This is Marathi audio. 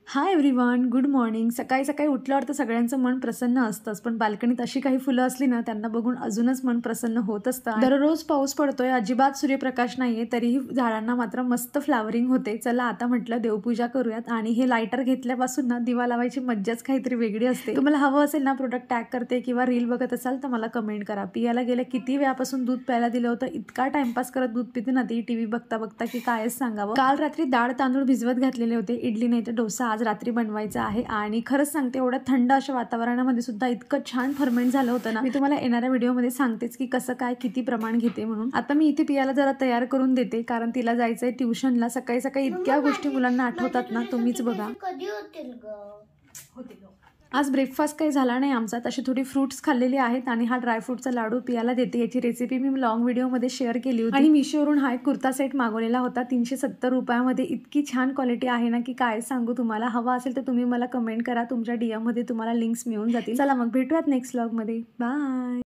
Hi everyone, good morning. सकाळी सकाळी उठल्यावर तर सगळ्यांचं मन प्रसन्न असतंच, पण बाल्कनीत अशी काही फुलं असली ना त्यांना बघून अजूनच मन प्रसन्न होत असतं. दररोज पाऊस पडतोय, अजिबात सूर्यप्रकाश नाहीये, तरीही झाडांना मात्र मस्त फ्लावरिंग होते. चला आता म्हटलं देवपूजा करूयात आणि हे लायटर घेतल्यापासून ना दिवा लावायची मज्जाच काहीतरी वेगळी असते. तुम्हाला हवं असेल ना प्रोडक्ट टॅग करते किंवा रील बघत असाल तर मला कमेंट करा. पियाला गेल्या किती वेळापासून दूध प्यायला दिलं होतं, इतका टाइमपास करत दूध पिते ना ती, टीव्ही बघता बघता की कायच सांगावं. काल रात्री डाळ तांदूळ भिजवत घातलेले होते, इडली नाही तर डोसा आज रात्री बनवायचा आहे. आणि खरंच सांगते, एवढ्या थंड अशा वातावरणामध्ये सुद्धा इतकं छान फर्मेंट झालं होतं ना. मी तुम्हाला येणाऱ्या व्हिडिओमध्ये सांगतेच की कसं काय किती प्रमाण घेते म्हणून. आता मी इथे पियाला जरा तयार करून देते, कारण तिला जायचंय ट्युशनला. सकाळी सकाळी इतक्या गोष्टी मुलांना आठवतात ना, तुम्हीच बघा. आज ब्रेकफास्ट काही झाला नाही आमचा, तशी थोडी फ्रूट्स खाल्लेली आहेत आणि हा ड्रायफ्रूटचा लाडू पियाला देते. याची रेसिपी मी लॉंग व्हिडिओमध्ये शेअर केली होती. आणि मिशोवरून हा एक कुर्ता सेट मागवलेला होता 370 रुपयामध्ये. इतकी छान क्वालिटी आहे ना की काय सांगू तुम्हाला. हवा असेल तर तुम्ही मला कमेंट करा, तुमच्या DM मध्ये तुम्हाला लिंक्स मिळून जातील. चला मग भेटूयात नेक्स्ट व्लॉगमध्ये. बाय.